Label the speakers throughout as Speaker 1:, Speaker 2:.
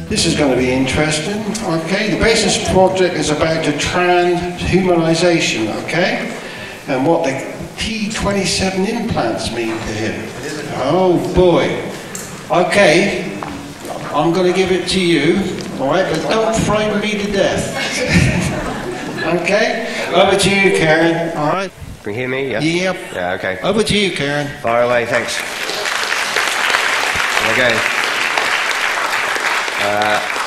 Speaker 1: This is going to be interesting, okay? The basis project is about the transhumanization, okay? And what the T27 implants mean to him. Oh boy. Okay, I'm going to give it to you, all right? But don't frighten me to death. Okay? Over to you, Karen. All right?
Speaker 2: Can you hear me? Yes?
Speaker 1: Yep.
Speaker 2: Yeah, okay.
Speaker 1: Over to you, Karen.
Speaker 2: Fire away, thanks. Okay.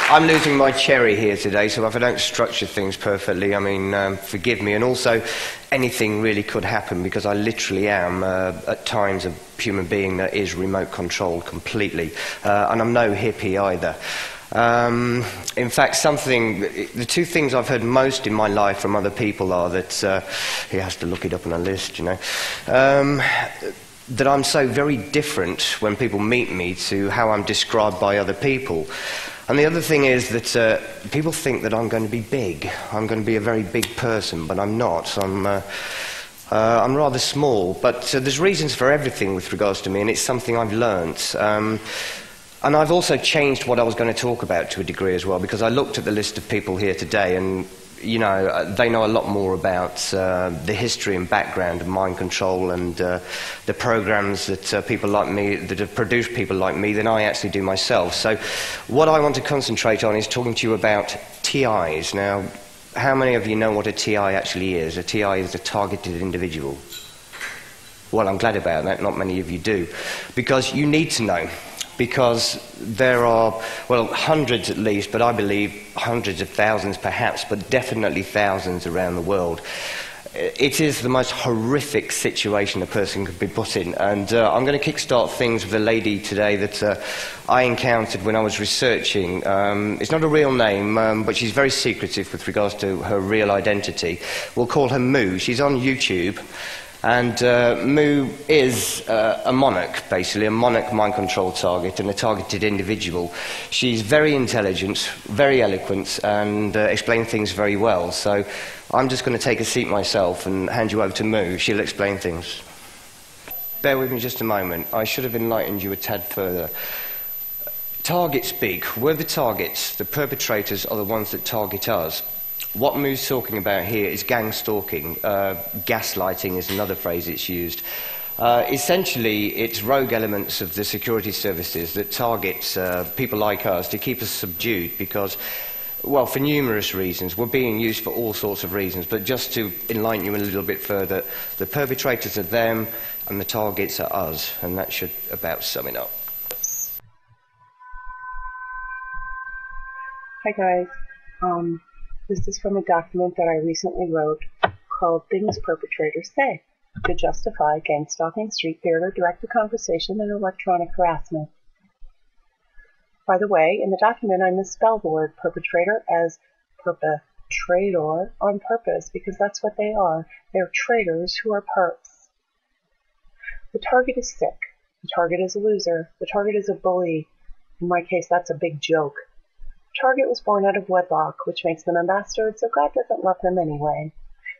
Speaker 2: I'm losing my cherry here today, so if I don't structure things perfectly, I mean, forgive me. And also, anything really could happen, because I literally am, at times, a human being that is remote controlled completely. And I'm no hippie either. In fact, the two things I've heard most in my life from other people are that, he has to look it up on a list, you know, that I'm so very different when people meet me to how I'm described by other people. And the other thing is that people think that I'm going to be big. I'm going to be a very big person, but I'm not. I'm rather small, but there's reasons for everything with regards to me, and it's something I've learnt. And I've also changed what I was going to talk about to a degree as well, because I looked at the list of people here today, and you know, they know a lot more about the history and background of mind control and the programs that people like me, that have produced people like me, than I actually do myself. So what I want to concentrate on is talking to you about TIs. Now, how many of you know what a TI actually is? A TI is a targeted individual. Well, I'm glad about that. Not many of you do. Because you need to know. Because there are, well, hundreds at least, but I believe hundreds of thousands perhaps, but definitely thousands around the world. It is the most horrific situation a person could be put in. And I'm going to kickstart things with a lady today that I encountered when I was researching. It's not a real name, but she's very secretive with regards to her real identity. We'll call her Moo. She's on YouTube. And Moo is a monarch, basically, a monarch mind control target and a targeted individual. She's very intelligent, very eloquent, and explains things very well. So I'm just going to take a seat myself and hand you over to Moo. She'll explain things. Bear with me just a moment. I should have enlightened you a tad further. Target speak. We're the targets. The perpetrators are the ones that target us. What Moo's talking about here is gang stalking. Gaslighting is another phrase it's used. Essentially, it's rogue elements of the security services that target people like us to keep us subdued because, well, for numerous reasons. We're being used for all sorts of reasons, but just to enlighten you a little bit further, the perpetrators are them and the targets are us, and that should about sum it up.
Speaker 3: Hi guys. This is from a document that I recently wrote called Things Perpetrators Say to Justify Gang Stalking, Street Theater, Direct-to-Conversation, and Electronic Harassment. By the way, in the document I misspelled the word perpetrator as perpetrator on purpose because that's what they are. They're traitors who are perps. The target is sick. The target is a loser. The target is a bully. In my case, that's a big joke. Target was born out of wedlock, which makes them a bastard, so God doesn't love them anyway.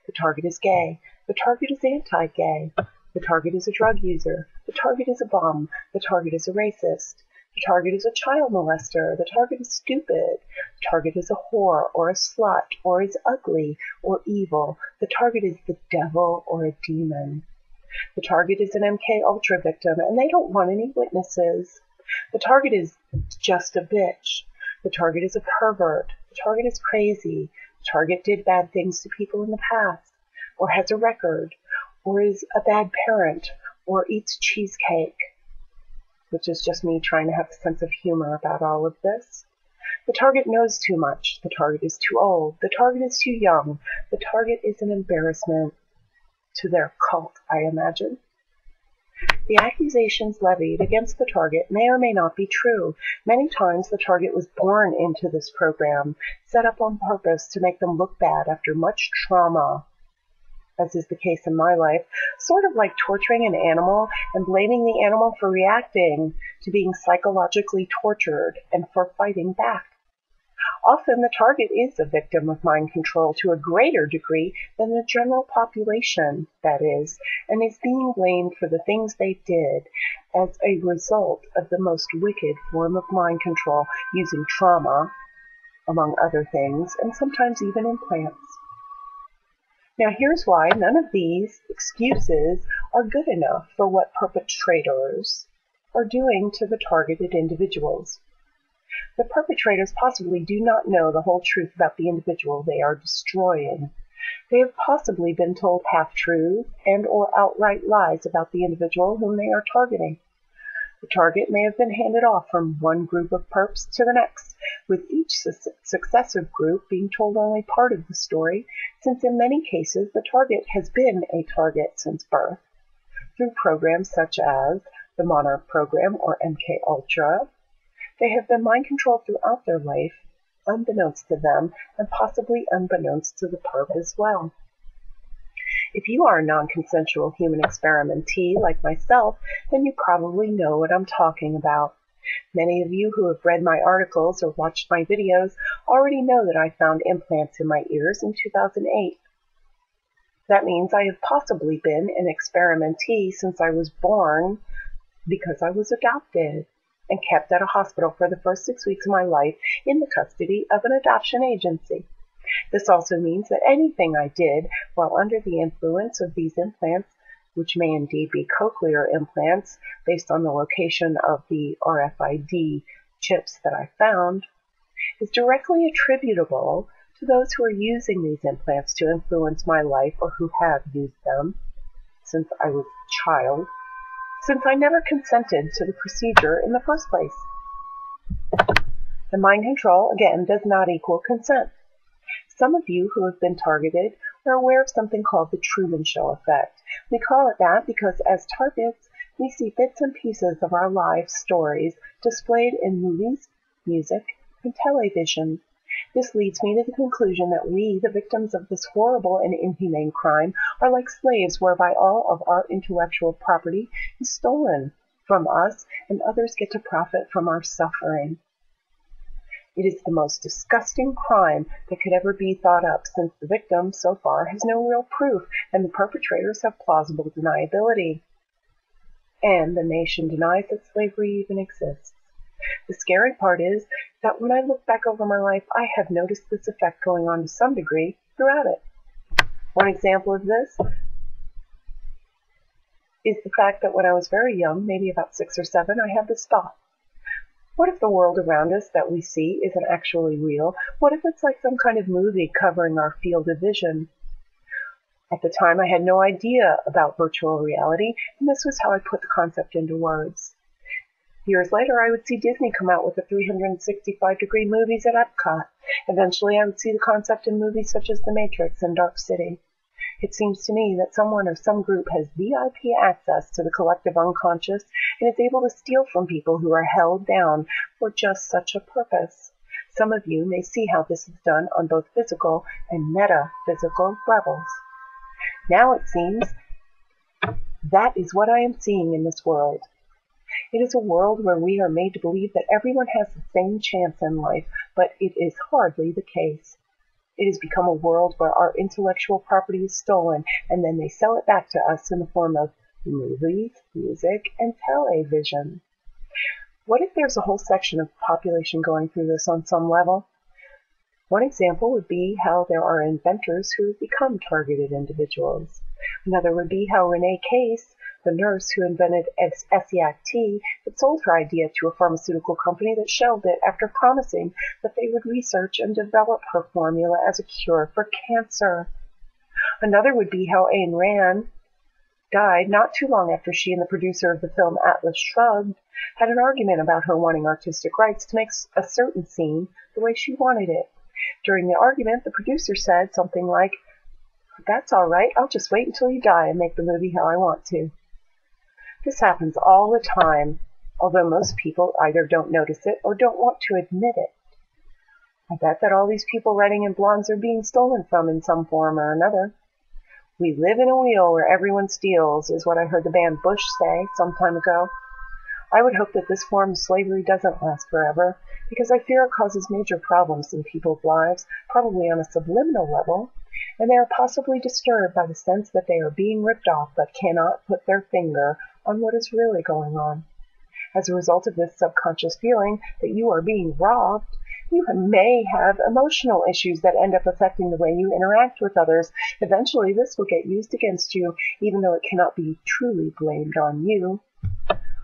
Speaker 3: The target is gay. The target is anti-gay. The target is a drug user. The target is a bum. The target is a racist. The target is a child molester. The target is stupid. The target is a whore or a slut or is ugly or evil. The target is the devil or a demon. The target is an MK Ultra victim, and they don't want any witnesses. The target is just a bitch. The target is a pervert. The target is crazy. The target did bad things to people in the past, or has a record, or is a bad parent, or eats cheesecake, which is just me trying to have a sense of humor about all of this. The target knows too much. The target is too old. The target is too young. The target is an embarrassment to their cult, I imagine. The accusations levied against the target may or may not be true. Many times the target was born into this program, set up on purpose to make them look bad after much trauma, as is the case in my life, sort of like torturing an animal and blaming the animal for reacting to being psychologically tortured and for fighting back. Often the target is a victim of mind control to a greater degree than the general population, that is, and is being blamed for the things they did as a result of the most wicked form of mind control using trauma, among other things, and sometimes even implants. Now here's why none of these excuses are good enough for what perpetrators are doing to the targeted individuals. The perpetrators possibly do not know the whole truth about the individual they are destroying. They have possibly been told half-truths and or outright lies about the individual whom they are targeting. The target may have been handed off from one group of perps to the next, with each successive group being told only part of the story, since in many cases the target has been a target since birth, through programs such as the Monarch program or MK Ultra. They have been mind controlled throughout their life, unbeknownst to them, and possibly unbeknownst to the perp as well. If you are a non-consensual human experimentee like myself, then you probably know what I'm talking about. Many of you who have read my articles or watched my videos already know that I found implants in my ears in 2008. That means I have possibly been an experimentee since I was born because I was adopted and kept at a hospital for the first 6 weeks of my life in the custody of an adoption agency. This also means that anything I did while under the influence of these implants, which may indeed be cochlear implants based on the location of the RFID chips that I found, is directly attributable to those who are using these implants to influence my life or who have used them since I was a child, since I never consented to the procedure in the first place. The mind control, again, does not equal consent. Some of you who have been targeted are aware of something called the Truman Show effect. We call it that because as targets, we see bits and pieces of our life stories displayed in movies, music, and television. This leads me to the conclusion that we, the victims of this horrible and inhumane crime, are like slaves whereby all of our intellectual property is stolen from us and others get to profit from our suffering. It is the most disgusting crime that could ever be thought up, since the victim, so far, has no real proof, and the perpetrators have plausible deniability. And the nation denies that slavery even exists. The scary part is that when I look back over my life, I have noticed this effect going on to some degree throughout it. One example of this is the fact that when I was very young, maybe about 6 or 7, I had this thought. What if the world around us that we see isn't actually real? What if it's like some kind of movie covering our field of vision? At the time, I had no idea about virtual reality, and this was how I put the concept into words. Years later, I would see Disney come out with the 365-degree movies at Epcot. Eventually, I would see the concept in movies such as The Matrix and Dark City. It seems to me that someone or some group has VIP access to the collective unconscious and is able to steal from people who are held down for just such a purpose. Some of you may see how this is done on both physical and metaphysical levels. Now it seems that is what I am seeing in this world. It is a world where we are made to believe that everyone has the same chance in life, but it is hardly the case. It has become a world where our intellectual property is stolen, and then they sell it back to us in the form of movies, music, and television. What if there's a whole section of the population going through this on some level? One example would be how there are inventors who have become targeted individuals. Another would be how Renee Case, the nurse who invented Essiac-T, had sold her idea to a pharmaceutical company that shelved it after promising that they would research and develop her formula as a cure for cancer. Another would be how Ayn Rand died not too long after she and the producer of the film Atlas Shrugged had an argument about her wanting artistic rights to make a certain scene the way she wanted it. During the argument, the producer said something like, "That's all right, I'll just wait until you die and make the movie how I want to." This happens all the time, although most people either don't notice it or don't want to admit it. I bet that all these people writing in blogs are being stolen from in some form or another. We live in a wheel where everyone steals, is what I heard the band Bush say some time ago. I would hope that this form of slavery doesn't last forever, because I fear it causes major problems in people's lives, probably on a subliminal level, and they are possibly disturbed by the sense that they are being ripped off but cannot put their finger on what is really going on. As a result of this subconscious feeling that you are being robbed, you may have emotional issues that end up affecting the way you interact with others. Eventually, this will get used against you, even though it cannot be truly blamed on you.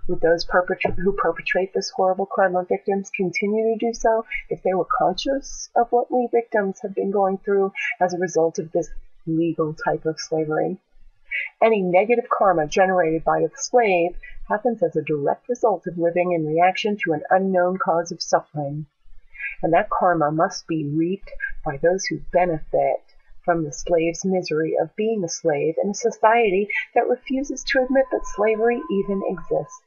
Speaker 3: Would those who perpetrate this horrible crime on victims continue to do so if they were conscious of what we victims have been going through as a result of this legal type of slavery? Any negative karma generated by the slave happens as a direct result of living in reaction to an unknown cause of suffering. And that karma must be reaped by those who benefit from the slave's misery of being a slave in a society that refuses to admit that slavery even exists.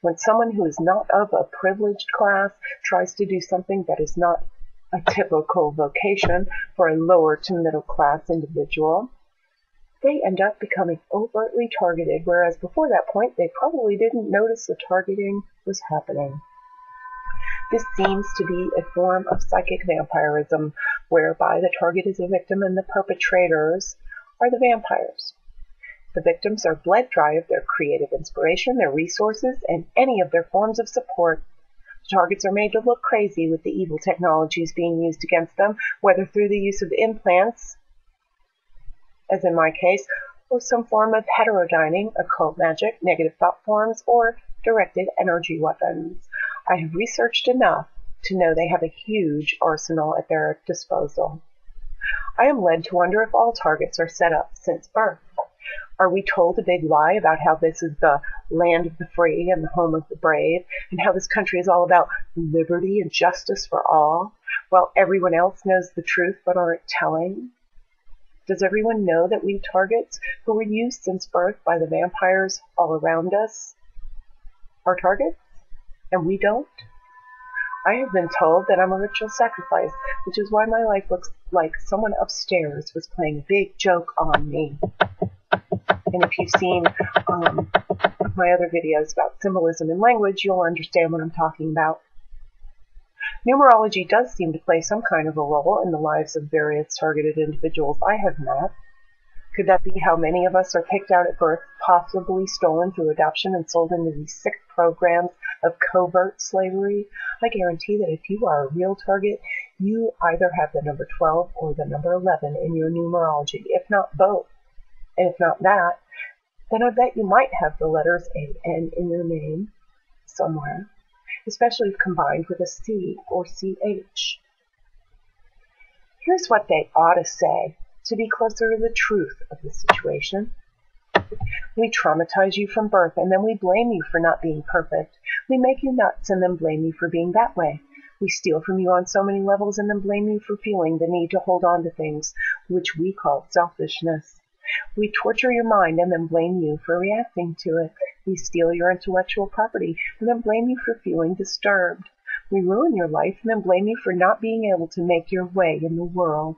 Speaker 3: When someone who is not of a privileged class tries to do something that is not a typical vocation for a lower to middle class individual, they end up becoming overtly targeted, whereas before that point they probably didn't notice the targeting was happening. This seems to be a form of psychic vampirism, whereby the target is a victim and the perpetrators are the vampires. The victims are bled dry of their creative inspiration, their resources, and any of their forms of support. The targets are made to look crazy with the evil technologies being used against them, whether through the use of implants, as in my case, or some form of heterodyning, occult magic, negative thought forms, or directed energy weapons. I have researched enough to know they have a huge arsenal at their disposal. I am led to wonder if all targets are set up since birth. Are we told a big lie about how this is the land of the free and the home of the brave, and how this country is all about liberty and justice for all, while everyone else knows the truth but aren't telling? Does everyone know that we targets who were used since birth by the vampires all around us are targets, and we don't? I have been told that I'm a ritual sacrifice, which is why my life looks like someone upstairs was playing a big joke on me. And if you've seen my other videos about symbolism and language, you'll understand what I'm talking about. Numerology does seem to play some kind of a role in the lives of various targeted individuals I have met. Could that be how many of us are picked out at birth, possibly stolen through adoption and sold into these sick programs of covert slavery? I guarantee that if you are a real target, you either have the number 12 or the number 11 in your numerology, if not both. And if not that, then I bet you might have the letters A-N in your name somewhere, especially if combined with a C or CH. Here's what they ought to say to be closer to the truth of the situation. We traumatize you from birth, and then we blame you for not being perfect. We make you nuts and then blame you for being that way. We steal from you on so many levels and then blame you for feeling the need to hold on to things, which we call selfishness. We torture your mind and then blame you for reacting to it. We steal your intellectual property and then blame you for feeling disturbed. We ruin your life and then blame you for not being able to make your way in the world.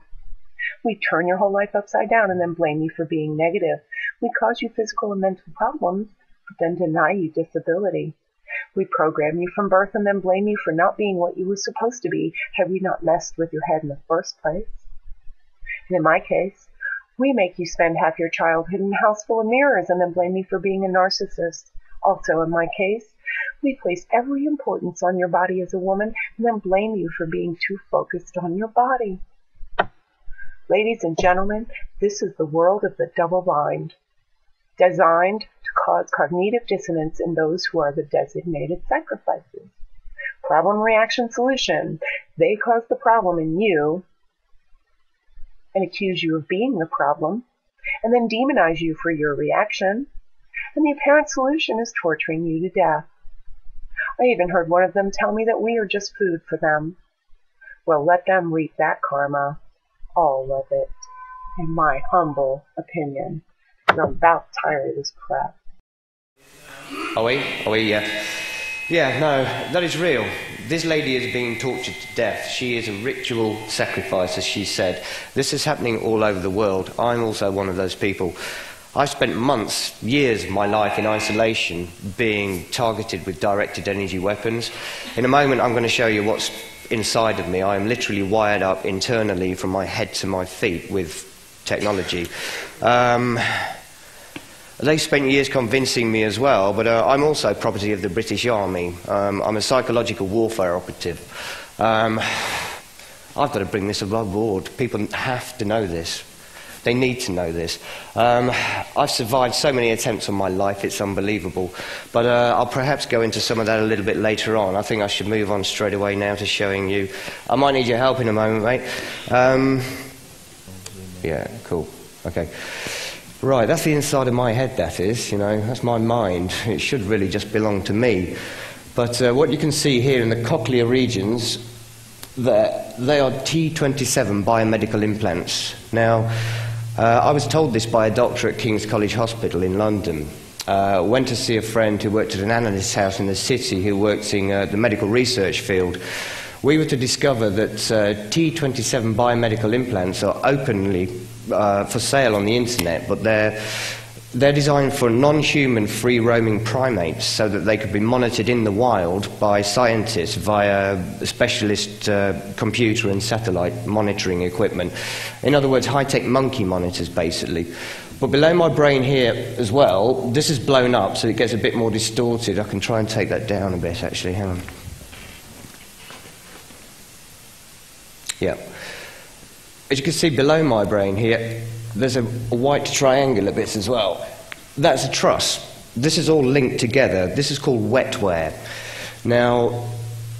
Speaker 3: We turn your whole life upside down and then blame you for being negative. We cause you physical and mental problems, but then deny you disability. We program you from birth and then blame you for not being what you were supposed to be had we not messed with your head in the first place. And in my case, we make you spend half your childhood in a house full of mirrors and then blame you for being a narcissist. Also, in my case, we place every importance on your body as a woman and then blame you for being too focused on your body. Ladies and gentlemen, this is the world of the double bind, designed to cause cognitive dissonance in those who are the designated sacrifices. Problem, reaction, solution. They cause the problem in you and accuse you of being the problem, and then demonize you for your reaction, and the apparent solution is torturing you to death. I even heard one of them tell me that we are just food for them. Well, let them reap that karma, all of it, in my humble opinion. I'm about tired of this crap.
Speaker 2: Are we? Yeah. Yeah, no, that is real. This lady is being tortured to death. She is a ritual sacrifice, as she said. This is happening all over the world. I'm also one of those people. I spent months, years of my life in isolation being targeted with directed energy weapons. In a moment, I'm going to show you what's inside of me. I am literally wired up internally from my head to my feet with technology. They spent years convincing me as well, but I'm also property of the British Army. I'm a psychological warfare operative. I've got to bring this above board. People have to know this. They need to know this. I've survived so many attempts on my life, it's unbelievable. But I'll perhaps go into some of that a little bit later on. I think I should move on straight away now to showing you. I might need your help in a moment, mate. Yeah, cool. Okay. Right, that's the inside of my head, that is. You know, that's my mind. It should really just belong to me. But what you can see here in the cochlear regions, they are T27 biomedical implants. Now, I was told this by a doctor at King's College Hospital in London. Went to see a friend who worked at an analyst's house in the city who works in the medical research field. We were to discover that T27 biomedical implants are openly for sale on the internet, but they're designed for non-human free-roaming primates so that they could be monitored in the wild by scientists via specialist computer and satellite monitoring equipment. In other words, high-tech monkey monitors, basically. But below my brain here as well, this is blown up so it gets a bit more distorted. I can try and take that down a bit, actually. Hang on. Yeah. As you can see below my brain here, there's a white triangular bit as well. That's a truss. This is all linked together. This is called wetware. Now,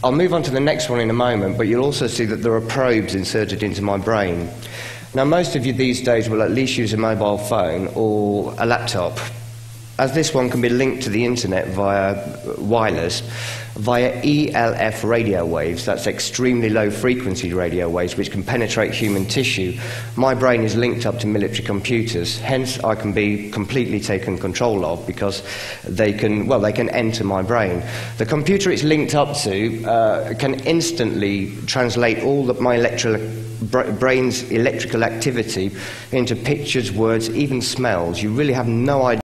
Speaker 2: I'll move on to the next one in a moment, but you'll also see that there are probes inserted into my brain. Now, most of you these days will at least use a mobile phone or a laptop, as this one can be linked to the internet via wireless, via ELF radio waves. That's extremely low frequency radio waves which can penetrate human tissue. My brain is linked up to military computers, hence I can be completely taken control of because they can enter my brain. The computer it's linked up to can instantly translate all of my brain's electrical activity into pictures, words, even smells. You really have no idea